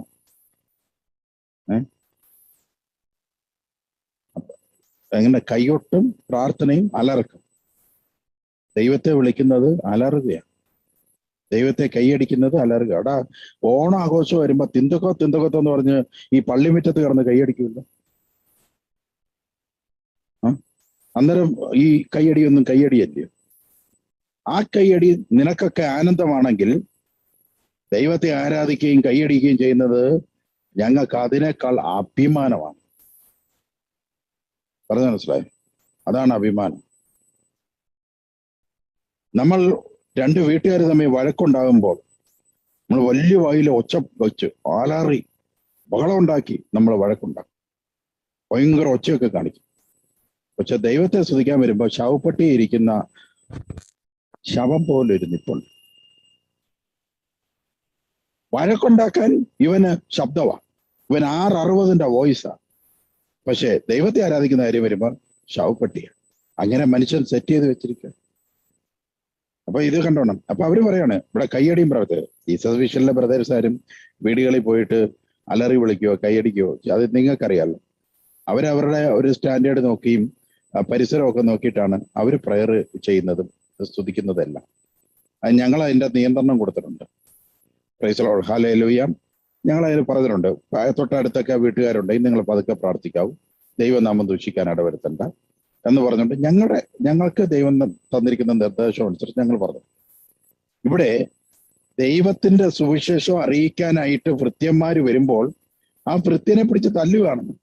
എങ്ങനെ കൈകൊട്ടും പ്രാർത്ഥനയും അലർക്കും? ദൈവത്തെ വിളിക്കുന്നത് അലറുകയാണ്, ദൈവത്തെ കൈയടിക്കുന്നത് അലറുക. അവിടെ ഓണാഘോഷം വരുമ്പോ തിന്തക്കത്തെന്ന് പറഞ്ഞ് ഈ പള്ളിമുറ്റത്ത് കിടന്ന് കൈയടിക്കുമല്ലോ. അന്നേരം ഈ കൈയടിയൊന്നും കൈയടിയല്ലേ? ആ കൈയടി നിനക്കൊക്കെ ആനന്ദമാണെങ്കിൽ ദൈവത്തെ ആരാധിക്കുകയും കൈയടിക്കുകയും ചെയ്യുന്നത് ഞങ്ങൾക്ക് അതിനേക്കാൾ അഭിമാനമാണ്. പറഞ്ഞു മനസ്സിലായി? അതാണ് അഭിമാനം. നമ്മൾ രണ്ട് വീട്ടുകാർ തമ്മിൽ വഴക്കുണ്ടാകുമ്പോൾ നമ്മൾ വലിയ വായിൽ ഒച്ച വെച്ച് ആലാറി ബഹളം ഉണ്ടാക്കി നമ്മൾ വഴക്കുണ്ടാക്കും, ഭയങ്കര ഒച്ചയൊക്കെ കാണിക്കും. പക്ഷെ ദൈവത്തെ സ്തുതിക്കാൻ വരുമ്പോൾ ശവപ്പെട്ടി ഇരിക്കുന്ന ശവം പോലെ ഒരു നിപ്പുണ്ട്. വഴക്കുണ്ടാക്കാൻ ഇവന് ശബ്ദമാണ്, ഇവൻ 660 വോയിസാ. പക്ഷെ ദൈവത്തെ ആരാധിക്കുന്ന കാര്യം വരുമ്പോൾ ശവപ്പെട്ടിയാണ്. അങ്ങനെ മനുഷ്യൻ സെറ്റ് ചെയ്ത് വെച്ചിരിക്കുക. അപ്പൊ ഇത് കണ്ടോണം. അപ്പൊ അവര് പറയാണ് ഇവിടെ കൈയടിയും പ്രവർത്തകർ, ജീസസ് വിഷനിലെ ബ്രദേഴ്സ് ആരും വീടുകളിൽ പോയിട്ട് അലറി വിളിക്കുകയോ കൈയടിക്കുകയോ അത് നിങ്ങൾക്കറിയാമല്ലോ. അവരവരുടെ ഒരു സ്റ്റാൻഡേർഡ് നോക്കിയും പരിസരമൊക്കെ നോക്കിയിട്ടാണ് അവർ പ്രയർ ചെയ്യുന്നതും സ്തുതിക്കുന്നതെല്ലാം. ഞങ്ങൾ അതിൻ്റെ നിയന്ത്രണം കൊടുത്തിട്ടുണ്ട്. Praise the Lord, hallelujah. ഞങ്ങൾ അതിന് പറഞ്ഞിട്ടുണ്ട്, തൊട്ടടുത്തൊക്കെ വീട്ടുകാരുണ്ടെങ്കിൽ നിങ്ങൾ പതുക്കെ പ്രാർത്ഥിക്കാവൂ, ദൈവനാമം ദൂഷിക്കാൻ ഇടവരുത്തണ്ട എന്ന് പറഞ്ഞുകൊണ്ട് ഞങ്ങൾക്ക് ദൈവം തന്നിരിക്കുന്ന നിർദ്ദേശം അനുസരിച്ച് ഞങ്ങൾ പറഞ്ഞു. ഇവിടെ ദൈവത്തിന്റെ സുവിശേഷം അറിയിക്കാനായിട്ട് ഭൃത്യന്മാര് വരുമ്പോൾ ആ ഭൃത്യനെ പിടിച്ച് തല്ലുകയാണെന്ന്.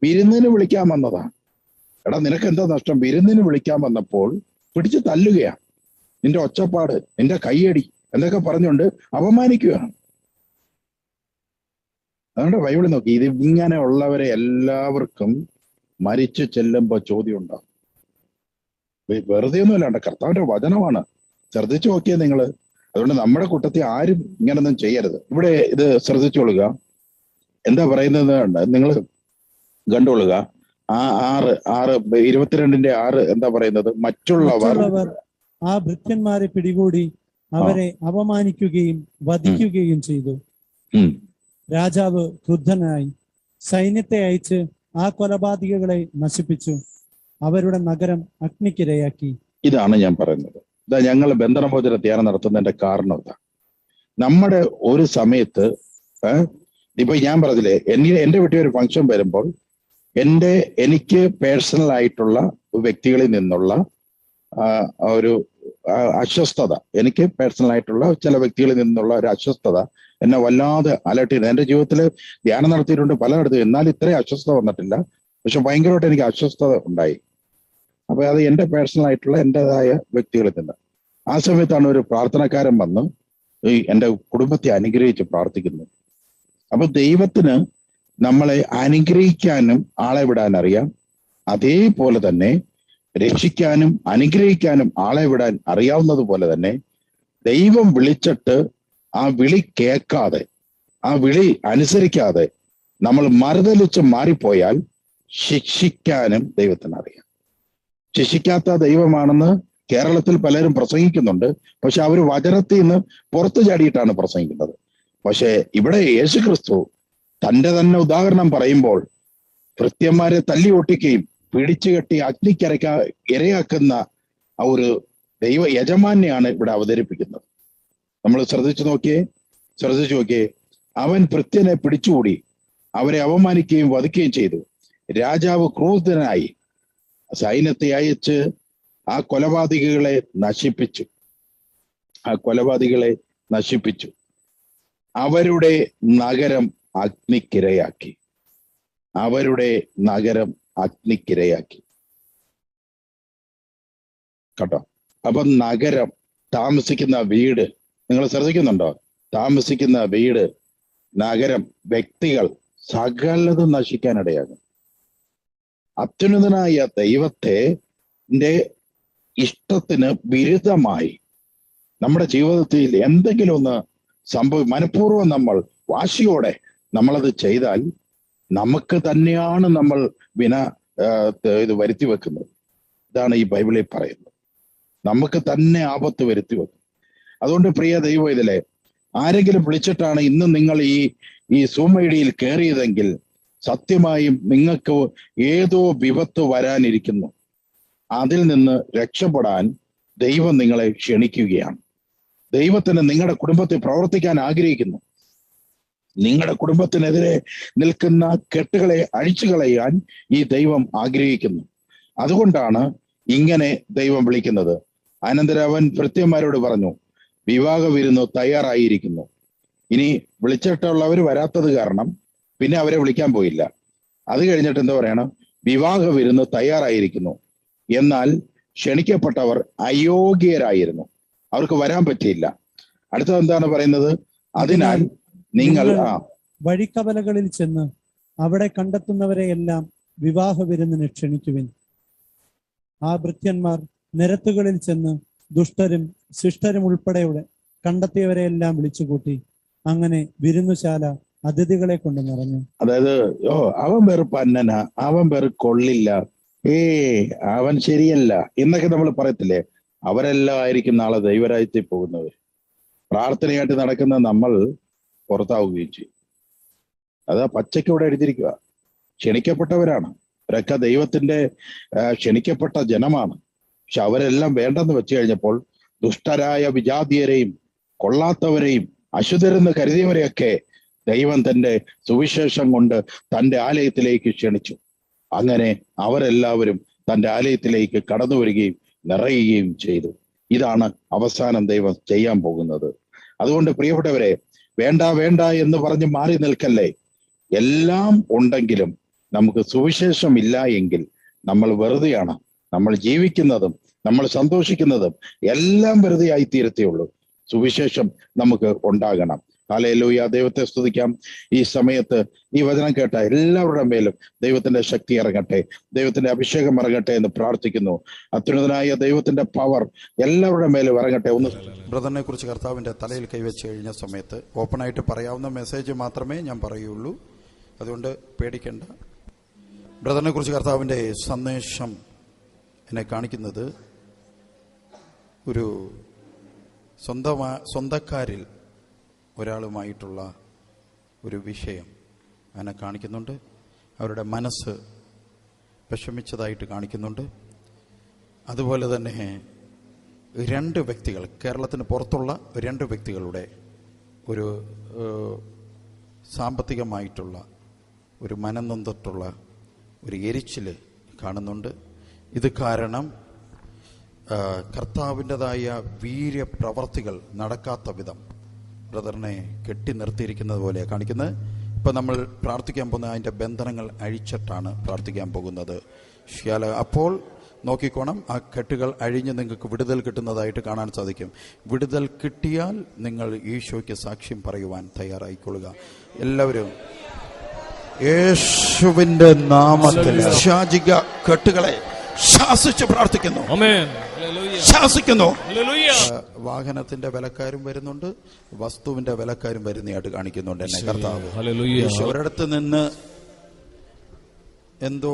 വിരുന്നിന് വിളിക്കാൻ വന്നതാണ്. എടാ നിനക്ക് എന്താ നഷ്ടം? വിരുന്നിന് വിളിക്കാൻ വന്നപ്പോൾ പിടിച്ച് തല്ലുകയാണ്. നിന്റെ ഒച്ചപ്പാട്, നിന്റെ കൈയടി എന്നൊക്കെ പറഞ്ഞുകൊണ്ട് അപമാനിക്കുകയാണ്. അതുകൊണ്ട് ബൈബിളിൽ നോക്കി, ഇത് ഇങ്ങനെ ഉള്ളവരെ എല്ലാവർക്കും മരിച്ചു ചെല്ലുമ്പോ ചോദ്യം ഉണ്ടാവും. വെറുതെ ഒന്നുമല്ലാണ്ട് കർത്താവിന്റെ വചനമാണ്, ശ്രദ്ധിച്ചു നോക്കിയാൽ നിങ്ങള്. അതുകൊണ്ട് നമ്മുടെ കൂട്ടത്തിൽ ആരും ഇങ്ങനൊന്നും ചെയ്യരുത്. ഇവിടെ ഇത് ശ്രദ്ധിച്ചോളുക, എന്താ പറയുന്നത് നിങ്ങൾ കണ്ടോളുക. ആ 6:22 എന്താ പറയുന്നത്? മറ്റുള്ളവർ ആ ഭൃത്യന്മാരെ പിടികൂടി അവരെ അപമാനിക്കുകയും വധിക്കുകയും ചെയ്തു. രാജാവ് ക്രുദ്ധനായി സൈന്യത്തെ അയച്ച് ആ കൊലപാതകികളെ നശിപ്പിച്ചു, അവരുടെ നഗരം അഗ്നിക്കിരയാക്കി. ഇതാണ് ഞാൻ പറയുന്നത്. ഇതാ ഞങ്ങൾ ബന്ധനമോചന ധ്യാനം നടത്തുന്നതിന്റെ കാരണം ഇതാ. നമ്മുടെ ഒരു സമയത്ത് ഇപ്പൊ ഞാൻ പറഞ്ഞില്ലേ, എന്റെ വീട്ടിൽ ഒരു ഫംഗ്ഷൻ വരുമ്പോൾ എനിക്ക് പേഴ്സണൽ ആയിട്ടുള്ള വ്യക്തികളിൽ നിന്നുള്ള ഒരു അസ്വസ്ഥത, എനിക്ക് പേഴ്സണൽ ആയിട്ടുള്ള ചില വ്യക്തികളിൽ നിന്നുള്ള ഒരു അസ്വസ്ഥത എന്നെ വല്ലാതെ അലർട്ട് ചെയ്യുന്നത്. എൻ്റെ ജീവിതത്തിൽ ധ്യാനം നടത്തിയിട്ടുണ്ട് പലയിടത്തും, എന്നാൽ ഇത്രയും അസ്വസ്ഥത വന്നിട്ടില്ല. പക്ഷെ ഭയങ്കരമായിട്ട് എനിക്ക് അസ്വസ്ഥത ഉണ്ടായി. അപ്പൊ അത് എൻ്റെ പേഴ്സണൽ ആയിട്ടുള്ള എൻ്റെതായ വ്യക്തികളിൽ നിന്ന്. ആ സമയത്താണ് ഒരു പ്രാർത്ഥനക്കാരൻ വന്ന് എൻ്റെ കുടുംബത്തെ അനുഗ്രഹിച്ച് പ്രാർത്ഥിക്കുന്നത്. അപ്പൊ ദൈവത്തിന് നമ്മളെ അനുഗ്രഹിക്കാനും ആളെ വിടാൻ അറിയാം, അതേപോലെ തന്നെ രക്ഷിക്കാനും അനുഗ്രഹിക്കാനും ആളെ വിടാൻ അറിയാവുന്നത് പോലെ തന്നെ ദൈവം വിളിച്ചിട്ട് ആ വിളി കേൾക്കാതെ, ആ വിളി അനുസരിക്കാതെ നമ്മൾ മറുതലിച്ച് മാറിപ്പോയാൽ ശിക്ഷിക്കാനും ദൈവത്തിന് അറിയാം. ശിക്ഷിക്കാത്ത ദൈവമാണെന്ന് കേരളത്തിൽ പലരും പ്രസംഗിക്കുന്നുണ്ട്. പക്ഷെ അവർ വചനത്തിൽ നിന്ന് പുറത്തു ചാടിയിട്ടാണ് പ്രസംഗിക്കുന്നത്. പക്ഷെ ഇവിടെ യേശുക്രിസ്തു തൻ്റെ തന്നെ ഉദാഹരണം പറയുമ്പോൾ ഭൃത്യന്മാരെ തല്ലി ഒട്ടിക്കുകയും പിടിച്ചു കെട്ടി ഇരയാക്കുന്ന ആ ഒരു ദൈവ യജമാനെയാണ് ഇവിടെ അവതരിപ്പിക്കുന്നത്. നമ്മൾ ശ്രദ്ധിച്ചു നോക്കിയേ. അവൻ ഭൃത്യനെ പിടിച്ചുകൂടി അവരെ അവമാനിക്കുകയും വധിക്കുകയും ചെയ്തു. രാജാവ് ക്രൂരനായി സൈന്യത്തെ അയച്ച് ആ കൊലപാതകികളെ നശിപ്പിച്ചു. അവരുടെ നഗരം അഗ്നിക്കിരയാക്കി. കേട്ടോ. അപ്പൊ നഗരം താമസിക്കുന്ന വീട്, നിങ്ങൾ ശ്രദ്ധിക്കുന്നുണ്ടോ? താമസിക്കുന്ന വീട്, നഗരം, വ്യക്തികൾ സകലതും നശിക്കാനിടയാകും. അത്യുന്നതനായ ദൈവത്തെ ഇഷ്ടത്തിന് വിരുദ്ധമായി നമ്മുടെ ജീവിതത്തിൽ എന്തെങ്കിലും ഒന്ന് മനഃപൂർവ്വം നമ്മൾ വാശിയോടെ നമ്മളത് ചെയ്താൽ നമുക്ക് തന്നെയാണ് നമ്മൾ ഇത് വരുത്തി വെക്കുന്നത്. ഇതാണ് ഈ ബൈബിളിൽ പറയുന്നത്. നമുക്ക് തന്നെ ആപത്ത് വരുത്തി വെക്കും. അതുകൊണ്ട് പ്രിയ ദൈവം, ഇതിലെ ആരെങ്കിലും വിളിച്ചിട്ടാണ് ഇന്ന് നിങ്ങൾ ഈ സൂം ഐഡിയിൽ കയറിയതെങ്കിൽ സത്യമായും നിങ്ങൾക്ക് ഏതോ വിപത്ത് വരാനിരിക്കുന്നു. അതിൽ നിന്ന് രക്ഷപ്പെടാൻ ദൈവം നിങ്ങളെ ക്ഷണിക്കുകയാണ്. ദൈവത്തിന് നിങ്ങളുടെ കുടുംബത്തിൽ പ്രവർത്തിക്കാൻ ആഗ്രഹിക്കുന്നു. നിങ്ങളുടെ കുടുംബത്തിനെതിരെ നിൽക്കുന്ന കെട്ടുകളെ അഴിച്ചു കളയാൻ ഈ ദൈവം ആഗ്രഹിക്കുന്നു. അതുകൊണ്ടാണ് ഇങ്ങനെ ദൈവം വിളിക്കുന്നത്. അനന്തരം അവൻ ഭൃത്യന്മാരോട് പറഞ്ഞു, വിവാഹ വിരുന്ന് തയ്യാറായിരിക്കുന്നു. ഇനി വിളിച്ചിട്ടുള്ളവർ വരാത്തത് കാരണം പിന്നെ അവരെ വിളിക്കാൻ പോയില്ല. അത് കഴിഞ്ഞിട്ട് എന്താ പറയണം? വിവാഹ വിരുന്ന് തയ്യാറായിരിക്കുന്നു, എന്നാൽ ക്ഷണിക്കപ്പെട്ടവർ അയോഗ്യരായിരുന്നു, അവർക്ക് വരാൻ പറ്റിയില്ല. അടുത്തത് എന്താണ് പറയുന്നത്? അതിനാൽ നിങ്ങൾ വഴിക്കവലകളിൽ ചെന്ന് അവിടെ കണ്ടെത്തുന്നവരെ എല്ലാം വിവാഹ വിരുന്നിന് ക്ഷണിക്കുവിൻ. ആ ഭൃത്യന്മാർ നിരത്തുകളിൽ ചെന്ന് ദുഷ്ടരും ശിഷ്ടരും ഉൾപ്പെടെയുടെ കണ്ടെത്തിയവരെ എല്ലാം വിളിച്ചുകൂട്ടി. അങ്ങനെ വിരുന്നുശാല അതിഥികളെ കൊണ്ട് നിറഞ്ഞു. അതായത് അവൻ വെറു പന്നന, അവൻ വെറു കൊള്ളില്ല, അവൻ ശരിയല്ല എന്നൊക്കെ നമ്മൾ പറയത്തില്ലേ? അവരെല്ലാം ആയിരിക്കും നാളെ ദൈവരാജ്യത്തിൽ പോകുന്നവർ. പ്രാർത്ഥനയായിട്ട് നടക്കുന്ന നമ്മൾ പുറത്താവുകയും ചെയ്യും. അതാ പച്ചയ്ക്ക് ഇവിടെ എഴുതിയിരിക്കുക. ക്ഷണിക്കപ്പെട്ടവരാണ്, അവരൊക്കെ ദൈവത്തിന്റെ ക്ഷണിക്കപ്പെട്ട ജനമാണ്. പക്ഷെ അവരെല്ലാം വേണ്ടെന്ന് വെച്ച് കഴിഞ്ഞപ്പോൾ ദുഷ്ടരായ വിജാതീയരെയും കൊള്ളാത്തവരെയും അശുദ്ധരെന്ന് കരുതിയവരെയൊക്കെ ദൈവം തന്റെ സുവിശേഷം കൊണ്ട് തന്റെ ആലയത്തിലേക്ക് ക്ഷണിച്ചു. അങ്ങനെ അവരെല്ലാവരും തന്റെ ആലയത്തിലേക്ക് കടന്നു വരികയും നിറയുകയും ചെയ്തു. ഇതാണ് അവസാനം ദൈവം ചെയ്യാൻ പോകുന്നത്. അതുകൊണ്ട് പ്രിയപ്പെട്ടവരെ, വേണ്ട വേണ്ട എന്ന് പറഞ്ഞ് മാറി നിൽക്കല്ലേ. എല്ലാം ഉണ്ടെങ്കിലും നമുക്ക് സുവിശേഷം ഇല്ല എങ്കിൽ നമ്മൾ വെറുതെയാണ്. നമ്മൾ ജീവിക്കുന്നതും നമ്മൾ സന്തോഷിക്കുന്നതും എല്ലാം വെറുതെ ആയി തീരത്തേയുള്ളൂ. സുവിശേഷം നമുക്ക് ഉണ്ടാകണം. ഹല്ലേലൂയ. ദൈവത്തെ സ്തുതിക്കാം. ഈ സമയത്ത് ഈ വചനം കേട്ട എല്ലാവരുടെ മേലും ദൈവത്തിന്റെ ശക്തി ഇറങ്ങട്ടെ, ദൈവത്തിന്റെ അഭിഷേകം ഇറങ്ങട്ടെ എന്ന് പ്രാർത്ഥിക്കുന്നു. അത്യുന്നതനായ ദൈവത്തിന്റെ പവർ എല്ലാവരുടെ മേലും ഇറങ്ങട്ടെ. ഒന്ന് ബ്രദറിനെ കുറിച്ച് കർത്താവിന്റെ തലയിൽ കൈവച്ച് കഴിഞ്ഞ സമയത്ത് ഓപ്പണായിട്ട് പറയാവുന്ന മെസ്സേജ് മാത്രമേ ഞാൻ പറയുള്ളൂ. അതുകൊണ്ട് പേടിക്കേണ്ട. ബ്രദറിനെ കുറിച്ച് കർത്താവിന്റെ സന്ദേശം എന്നെ കാണിക്കുന്നത് ഒരു സ്വന്തക്കാരിൽ ഒരാളുമായിട്ടുള്ള ഒരു വിഷയം എന്നെ കാണിക്കുന്നുണ്ട്. അവരുടെ മനസ്സ് വിഷമിച്ചതായിട്ട് കാണിക്കുന്നുണ്ട്. അതുപോലെ തന്നെ രണ്ട് വ്യക്തികൾ, കേരളത്തിന് പുറത്തുള്ള രണ്ട് വ്യക്തികളുടെ ഒരു സാമ്പത്തികമായിട്ടുള്ള ഒരു മനംനൊന്തിട്ടുള്ള ഒരു എരിച്ചിൽ കാണുന്നുണ്ട്. ഇത് കാരണം കർത്താവിൻ്റെതായ വീര്യപ്രവർത്തികൾ നടക്കാത്ത വിധം ബ്രദറിനെ കെട്ടി നിർത്തിയിരിക്കുന്നത് പോലെ കാണിക്കുന്നത്. ഇപ്പം നമ്മൾ പ്രാർത്ഥിക്കാൻ പോകുന്ന അതിൻ്റെ ബന്ധനങ്ങൾ അഴിച്ചിട്ടാണ് പ്രാർത്ഥിക്കാൻ പോകുന്നത്. അപ്പോൾ നോക്കിക്കോണം, ആ കെട്ടുകൾ അഴിഞ്ഞ് നിങ്ങൾക്ക് വിടുതൽ കിട്ടുന്നതായിട്ട് കാണാൻ സാധിക്കും. വിടുതൽ കിട്ടിയാൽ നിങ്ങൾ ഈശോയ്ക്ക് സാക്ഷ്യം പറയുവാൻ തയ്യാറായിക്കൊള്ളുക. എല്ലാവരും യേശുവിന്റെ നാമത്തിൽ ശാചിക കെട്ടുകളെ ശാസിച്ച് പ്രാർത്ഥിക്കുന്നു, ശാസിക്കുന്നു. വാഹനത്തിന്റെ വിലക്കാരും വരുന്നുണ്ട്, വസ്തുവിന്റെ വിലക്കാരും വരുന്നതായിട്ട് കാണിക്കുന്നുണ്ട് എന്നെ കർത്താവ്. ഒരിടത്ത് നിന്ന് എന്തോ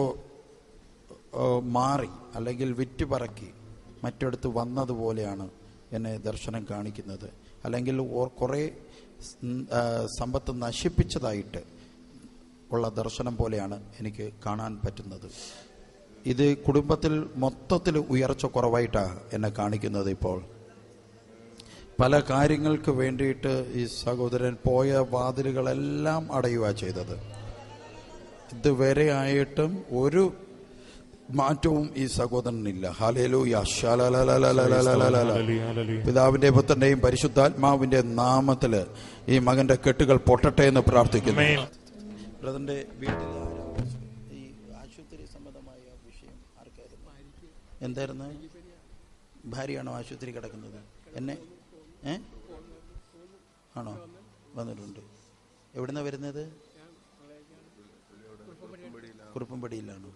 മാറി അല്ലെങ്കിൽ വിറ്റുപറക്കി മറ്റിടത്ത് വന്നതുപോലെയാണ് എന്നെ ദർശനം കാണിക്കുന്നത്. അല്ലെങ്കിൽ കുറെ സമ്പത്ത് നശിപ്പിച്ചതായിട്ട് ഉള്ള ദർശനം പോലെയാണ് എനിക്ക് കാണാൻ പറ്റുന്നത്. ഇത് കുടുംബത്തിൽ മൊത്തത്തിൽ ഉയർച്ച കുറവായിട്ടാണ് എന്നെ കാണിക്കുന്നത്. ഇപ്പോൾ പല കാര്യങ്ങൾക്ക് വേണ്ടിയിട്ട് ഈ സഹോദരൻ പോയ വാതിലുകളെല്ലാം അടയുക ചെയ്തത്. ഇതുവരെ ആയിട്ടും ഒരു മാറ്റവും ഈ സഹോദരനില്ല. ഹല്ലേലൂയ. പിതാവിന്റെ പുത്രന്റെയും പരിശുദ്ധാത്മാവിന്റെ നാമത്തിൽ ഈ മകന്റെ കെട്ടുകൾ പൊട്ടട്ടെ എന്ന് പ്രാർത്ഥിക്കുന്നു. ബ്രദറിന്റെ വീട്ടിൽ ഈ ആശുപത്രി സംബന്ധമായ വിഷയം ആർക്കായിരുന്നു? എന്തായിരുന്നു? ഭാര്യയാണോ ആശുപത്രി കിടക്കുന്നത്? എന്നെ ആണോ? വന്നിട്ടുണ്ട്. എവിടുന്നാ വരുന്നത്? കുറുപ്പമ്പടിയിലാണോ?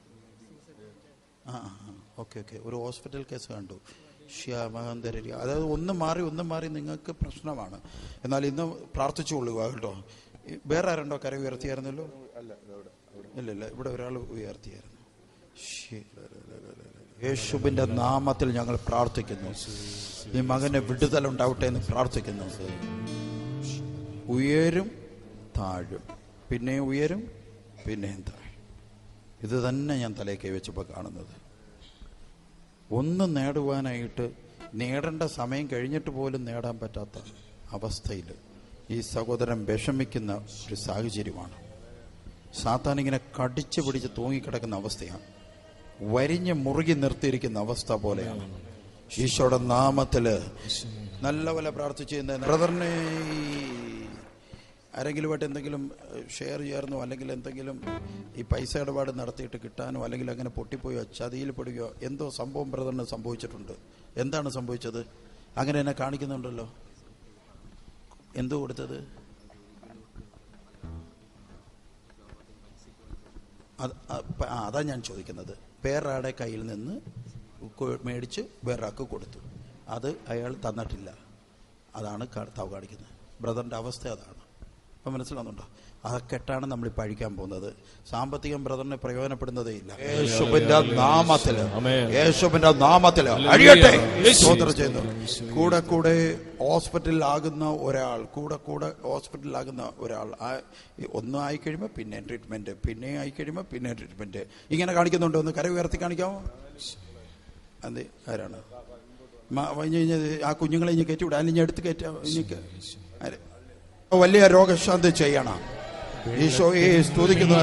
ഓക്കെ. ഒരു ഹോസ്പിറ്റൽ കേസ് കണ്ടു. ശ്യാമാന്തരി, അതായത് ഒന്നും മാറി നിങ്ങൾക്ക് പ്രശ്നമാണ്. എന്നാൽ ഇന്ന് പ്രാർത്ഥിച്ചുകൊള്ളുക കേട്ടോ. വേറെ ആരുണ്ടോ കര ഉയർത്തിയായിരുന്നല്ലോ? ഇല്ല, ഇവിടെ ഒരാൾ ഉയർത്തിയായിരുന്നു. യേശുവിന്റെ നാമത്തിൽ ഞങ്ങൾ പ്രാർത്ഥിക്കുന്നു. ഈ മകന് വിടുതലുണ്ടാവട്ടെ എന്ന് പ്രാർത്ഥിക്കുന്നു. ഉയരും താഴും, പിന്നെ ഉയരും പിന്നെയും താഴും. ഇത് തന്നെ ഞാൻ തലയിൽ കൈവച്ചപ്പോൾ കാണുന്നത്. ഒന്ന് നേടുവാനായിട്ട് നേടേണ്ട സമയം കഴിഞ്ഞിട്ട് പോലും നേടാൻ പറ്റാത്ത അവസ്ഥയിൽ ഈ സഹോദരൻ വിഷമിക്കുന്ന ഒരു സാഹചര്യമാണ്. സാത്താൻ ഇങ്ങനെ കടിച്ചു പിടിച്ച് തൂങ്ങിക്കിടക്കുന്ന അവസ്ഥയാണ്. വരിഞ്ഞ് മുറുകി നിർത്തിയിരിക്കുന്ന അവസ്ഥ പോലെയാണ്. ഈശോയുടെ നാമത്തില് നല്ല പോലെ പ്രാർത്ഥിച്ച് ബ്രദറിനെ ആരെങ്കിലുമായിട്ട് എന്തെങ്കിലും ഷെയർ ചെയ്യാറുന്നോ, അല്ലെങ്കിൽ എന്തെങ്കിലും ഈ പൈസ ഇടപാട് നടത്തിയിട്ട് കിട്ടാനോ, അല്ലെങ്കിൽ അങ്ങനെ പൊട്ടിപ്പോയോ ചതിയിൽ പെടുകയോ എന്തോ സംഭവം ബ്രദറിന് സംഭവിച്ചിട്ടുണ്ട്. എന്താണ് സംഭവിച്ചത്? അങ്ങനെ എന്നെ കാണിക്കുന്നുണ്ടല്ലോ. എന്തോ കൊടുത്തത്? അതാ ഞാൻ ചോദിക്കുന്നത്. വേറൊരാളുടെ കയ്യിൽ നിന്ന് മേടിച്ച് വേറൊരാൾക്ക് കൊടുത്തു. അത് അയാൾ തന്നിട്ടില്ല. അതാണ് കർത്താവ് കാണിക്കുന്നത്. ബ്രദറിൻ്റെ അവസ്ഥ അതാണ്. അപ്പം മനസ്സിലാവുന്നുണ്ടോ? അതൊക്കെട്ടാണ് നമ്മൾ പഴിക്കാൻ പോകുന്നത്. സാമ്പത്തികം ബ്രദറിന് പ്രയോജനപ്പെടുന്നതേ ഇല്ല. യേശുവിന്റെ നാമത്തില് അഴിയട്ടെ. സ്തോത്രം ചെയ്യുന്നു. കൂടെ ഹോസ്പിറ്റലിലാകുന്ന ഒരാൾ ഒന്നും ആയിക്കഴിയുമ്പോൾ പിന്നെ ട്രീറ്റ്മെന്റ്, പിന്നെ ആയിക്കഴിയുമ്പോൾ പിന്നെ ട്രീറ്റ്മെന്റ്. ഇങ്ങനെ കാണിക്കുന്നുണ്ടോ? ഒന്ന് കര ഉയർത്തി കാണിക്കാമോ? അതെ, ആരാണ്? ആ കുഞ്ഞുങ്ങളെ ഇനി കയറ്റി വിടാൻ, ഇനി എടുത്ത് കയറ്റാം. വലിയ രോഗശാന്തി ചെയ്യണം. ഈശോയെ സ്തുതിക്കുന്നു.